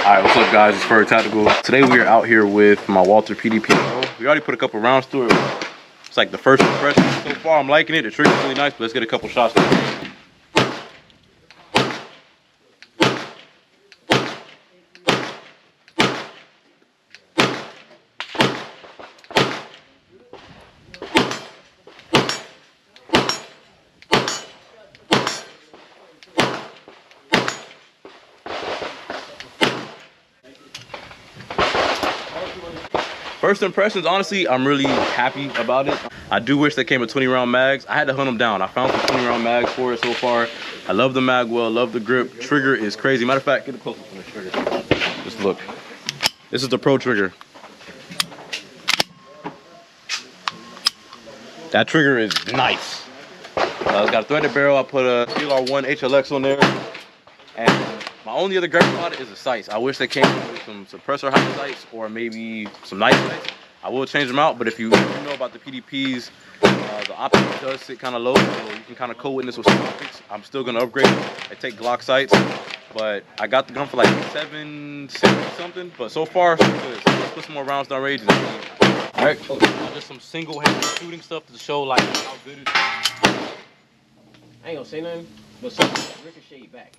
Alright, what's up guys, it's Fur Tactical. Today we are out here with my Walther PDP. We already put a couple rounds through it. It's like the first impression so far. I'm liking it. The trigger's really nice, but let's get a couple shots. First impressions, honestly, I'm really happy about it. I do wish they came with 20 round mags. I had to hunt them down. I found some 20 round mags for it so far. I love the mag well, love the grip. Trigger is crazy. Matter of fact, get it closer to the trigger. Just look. This is the Pro trigger. That trigger is nice. It's got a threaded barrel. I put a CLR1 HLX on there. And my only other gripe about it is the sights. I wish they came with some suppressor height sights or maybe some night sights. I will change them out, but if you know about the PDPs, the optics does sit kind of low, so you can kind of co-witness with some optics. I'm still gonna upgrade them. I take Glock sights, but I got the gun for like 760 something. But so far, so good. So let's put some more rounds down range. All right, just some single-handed shooting stuff to show like how good it is. I ain't gonna say nothing, but something ricochet back.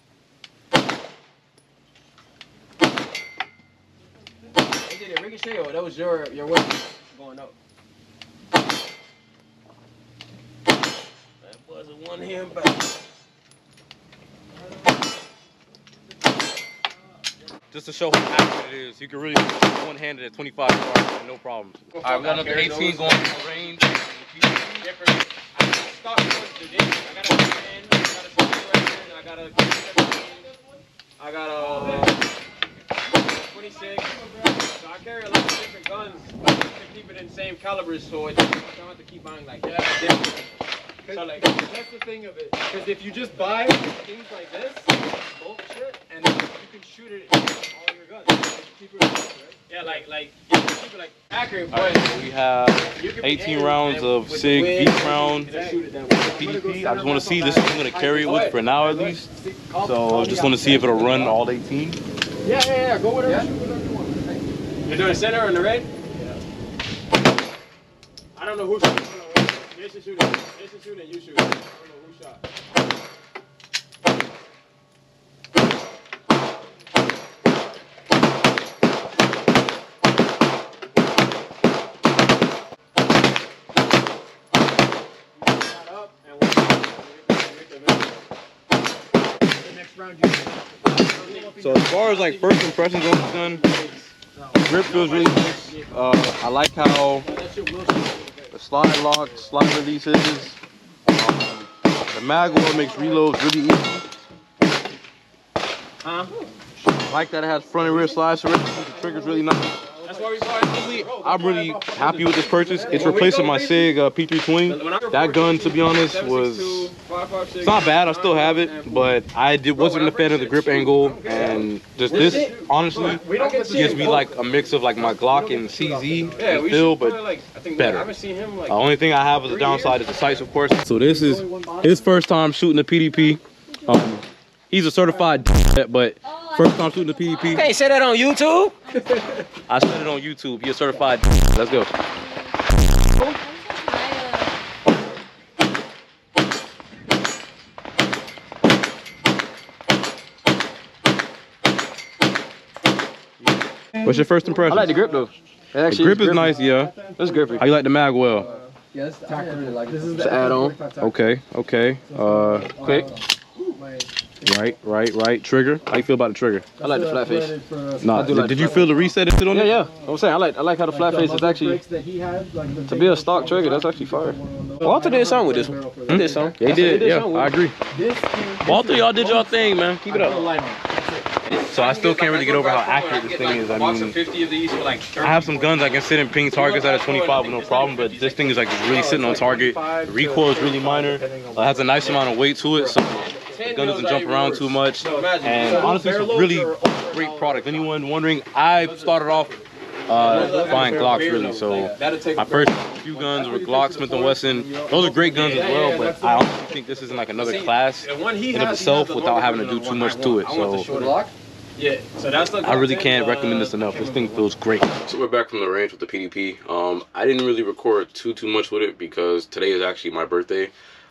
Did it ricochet or that was your weapon going up? That was a one-hand back. Just to show how accurate it is, you can really one-handed at 25 yards and no problems. All right, we got another 18 going to range. Different. I got a stock today. I got a 10, I got a 17, I got a 26. So I carry a lot of different guns to keep it in the same calibers, so I don't have to keep buying like that. So like that's the thing of it. Because if you just buy things like this, bullshit, and you can shoot it in all your guns. Keep it right? Yeah, like keep it like accurate. Right, so we have 18 rounds of SIG beef round PDP. I just want to see this is I'm going to carry it with for now at least. So I just want to see if it'll run all 18. Yeah. Go whatever. You're doing the center or in the red? Yeah. I don't know who shot. Jason shooting. Jason shooting. You shooting. I don't know who shot. So as far as like first impressions on this gun, the grip feels really nice. I like how the slide lock, slide release is. The mag well makes reloads really easy. I like that it has front and rear slide surrender. The trigger's really nice. I'm really happy with this purchase. It's replacing my SIG P320. That gun, to be honest, it's not bad. I still have it, but wasn't a fan of the grip angle, and just this honestly gives me like a mix of like my Glock and CZ feel, but better. The only thing I have as a downside is the sights, of course. So this is his first time shooting the PDP. He's a certified but first time shooting the PDP. You can't say that on YouTube. I said it on YouTube. You're certified. Let's go. What's your first impression? I like the grip though. The grip is nice, yeah. It's grippy. How you like the mag well? Yes, this is the add-on. Okay. Quick. Right. Trigger. How you feel about the trigger? I like the flat face. Nah, did you feel the reset it on it? Yeah. I'm saying I like how the flat face is actually to be a stock trigger. That's actually fire. Walther did something with this one. He did something. They did. Yeah, I agree. Walther, y'all did y'all thing, man. Keep it up. So I still can't really get over how accurate this thing is. I mean, I have some guns I can sit and ping targets at a 25 with no problem, but this thing is like really sitting on target. The recoil is really minor. It has a nice amount of weight to it, so the gun doesn't jump around too much. And honestly, it's a really great product. Anyone wondering, I started off buying Glocks really. So my first few guns were Glock, Smith & Wesson. Those are great guns as well, but I honestly think this is in like another class in of itself without having to do too much to it. So Yeah, so that's the I really can't recommend this enough. This thing feels great. So we're back from the range with the PDP. I didn't really record too much with it because today is actually my birthday.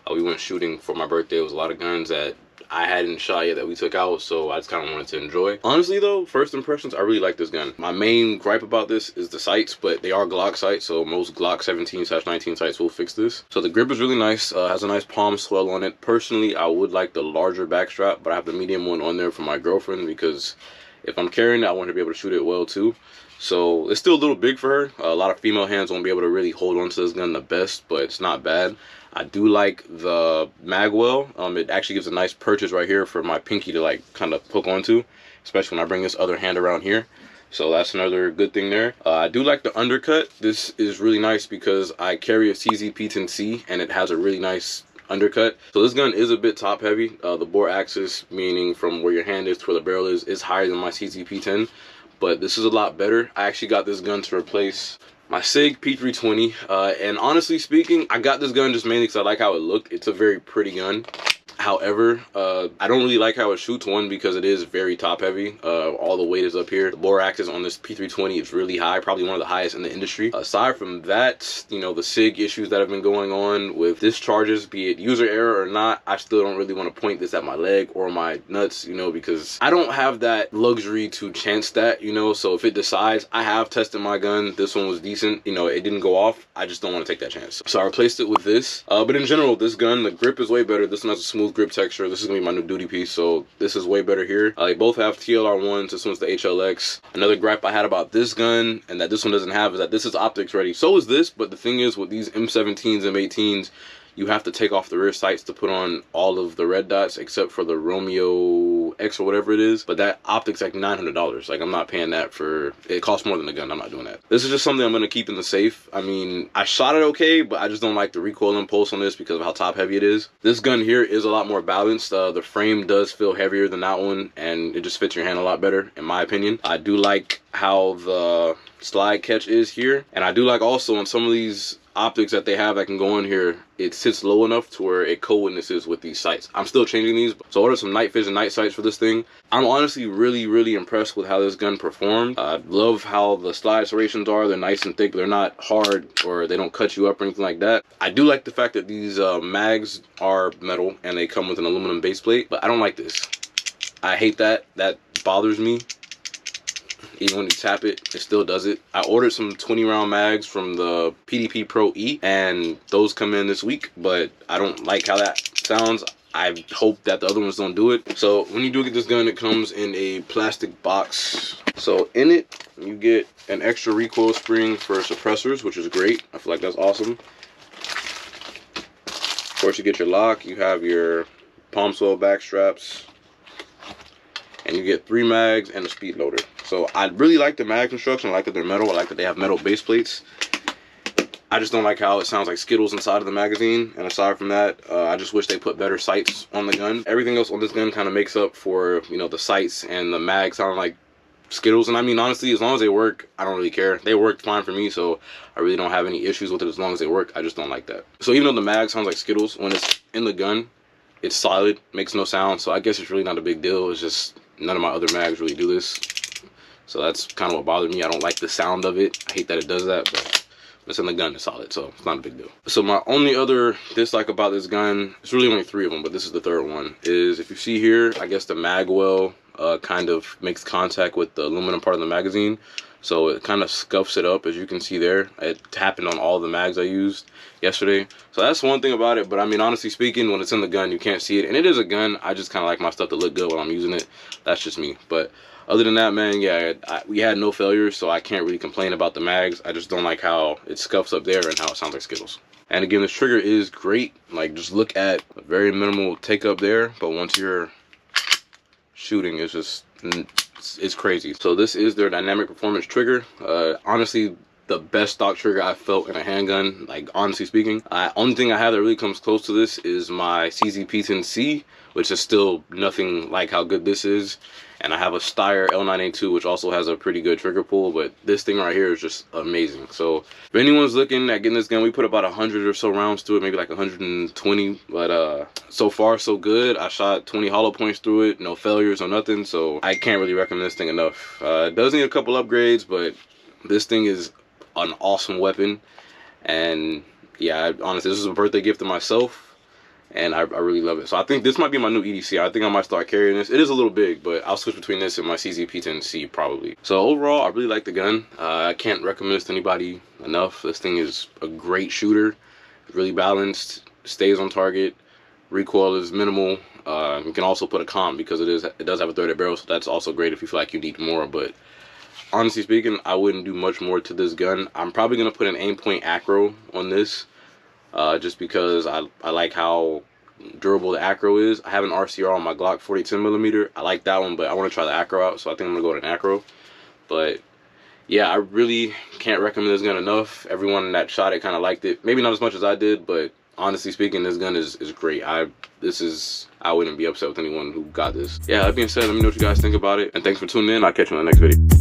We went shooting for my birthday. It was a lot of guns that I hadn't shot yet that we took out, so I just kind of wanted to enjoy. Honestly though, first impressions, I really like this gun. My main gripe about this is the sights, but they are Glock sights, so most Glock 17/19 sights will fix this. So the grip is really nice, has a nice palm swell on it. Personally, I would like the larger back strap, but I have the medium one on there for my girlfriend because if I'm carrying it, I want her to be able to shoot it well too. So it's still a little big for her. A lot of female hands won't be able to really hold on to this gun the best, but it's not bad. I do like the mag well. It actually gives a nice purchase right here for my pinky to like kind of hook onto, especially when I bring this other hand around here. So that's another good thing there. I do like the undercut. This is really nice because I carry a CZ P10C and it has a really nice undercut. So this gun is a bit top heavy. The bore axis, meaning from where your hand is to where the barrel is higher than my CZ P10. But this is a lot better. I actually got this gun to replace my SIG P320, and honestly speaking, I got this gun just mainly because I like how it looked. It's a very pretty gun. However, I don't really like how it shoots, one, because it is very top heavy. All the weight is up here. The bore axis on this P320 is really high, probably one of the highest in the industry. Aside from that, you know, the SIG issues that have been going on with discharges, be it user error or not, I still don't really want to point this at my leg or my nuts, you know, because I don't have that luxury to chance that, you know. So if it decides, I have tested my gun, this one was decent, you know, it didn't go off, I just don't want to take that chance. So I replaced it with this, but in general, this gun, the grip is way better. This one has a smooth grip texture. This is gonna be my new duty piece, so this is way better here. They both have TLR1s. This one's the HLX. Another gripe I had about this gun, and that this one doesn't have, is that this is optics ready. So is this, but the thing is, with these M17s, M18s, you have to take off the rear sights to put on all of the red dots except for the Romeo X or whatever it is. But that optic's like $900. Like, I'm not paying that for, it costs more than the gun. I'm not doing that. This is just something I'm going to keep in the safe. I mean, I shot it okay, but I just don't like the recoil impulse on this because of how top heavy it is. This gun here is a lot more balanced. The frame does feel heavier than that one, and it just fits your hand a lot better, in my opinion. I do like how the slide catch is here, and I do like also on some of these optics that they have that can go in here, it sits low enough to where it co-witnesses with these sights. I'm still changing these, so I ordered some night vision night sights for this thing. I'm honestly really impressed with how this gun performed. I love how the slide serrations are. They're nice and thick, but they're not hard or they don't cut you up or anything like that. I do like the fact that these mags are metal and they come with an aluminum base plate, but I don't like this. I hate that. That bothers me. Even when you tap it, it still does it. I ordered some 20-round mags from the PDP Pro E, and those come in this week, but I don't like how that sounds. I hope that the other ones don't do it. So when you do get this gun, it comes in a plastic box. So in it, you get an extra recoil spring for suppressors, which is great. I feel like that's awesome. Of course, you get your lock. You have your palm swell back straps. And you get 3 mags and a speed loader. So I really like the mag construction. I like that they're metal. I like that they have metal base plates. I just don't like how it sounds like Skittles inside of the magazine. And aside from that, I just wish they put better sights on the gun. Everything else on this gun kind of makes up for, you know, the sights and the mag sound like Skittles. And I mean, honestly, as long as they work, I don't really care. They worked fine for me, so I really don't have any issues with it as long as they work. I just don't like that. So even though the mag sounds like Skittles, when it's in the gun, it's solid, makes no sound. So I guess it's really not a big deal. It's just none of my other mags really do this. So that's kind of what bothered me. I don't like the sound of it. I hate that it does that, but it's in the gun, it's solid, so it's not a big deal. So my only other dislike about this gun, it's really only 3 of them, but this is the 3rd one, is if you see here, I guess the mag well kind of makes contact with the aluminum part of the magazine. So it kind of scuffs it up, as you can see there. It happened on all the mags I used yesterday. So that's one thing about it, but I mean, honestly speaking, when it's in the gun, you can't see it. And it is a gun, I just kind of like my stuff to look good while I'm using it. That's just me. But other than that, man, yeah, we had no failures, so I can't really complain about the mags. I just don't like how it scuffs up there and how it sounds like Skittles. And again, this trigger is great. Like, just look at a very minimal take up there, but once you're shooting, it's crazy. So this is their dynamic performance trigger. Honestly, the best stock trigger I felt in a handgun, like honestly speaking. Only thing I have that really comes close to this is my CZ-P10C, which is still nothing like how good this is. And I have a Steyr L9A2, which also has a pretty good trigger pull, but this thing right here is just amazing. So if anyone's looking at getting this gun, we put about 100 or so rounds to it, maybe like 120, but so far so good. I shot 20 hollow points through it, no failures or nothing, so I can't really recommend this thing enough. It does need a couple upgrades, but this thing is an awesome weapon. And yeah, honestly, this is a birthday gift to myself, and I really love it. So I think this might be my new EDC. I think I might start carrying this. It is a little big, but I'll switch between this and my CZ-P10C probably. So overall, I really like the gun. I can't recommend this to anybody enough. This thing is a great shooter, really balanced, stays on target, recoil is minimal. You can also put a comp because it does have a threaded barrel, so that's also great if you feel like you need more. But honestly speaking, I wouldn't do much more to this gun. I'm probably gonna put an aim point acro on this. Just because I like how durable the acro is. I have an RCR on my Glock 40-10mm. I like that one, but I want to try the acro out, so I think I'm gonna go with an acro. But yeah, I really can't recommend this gun enough. Everyone that shot it kind of liked it. Maybe not as much as I did, but honestly speaking, this gun is great. I wouldn't be upset with anyone who got this. Yeah, that being said, let me know what you guys think about it, and thanks for tuning in. I'll catch you on the next video.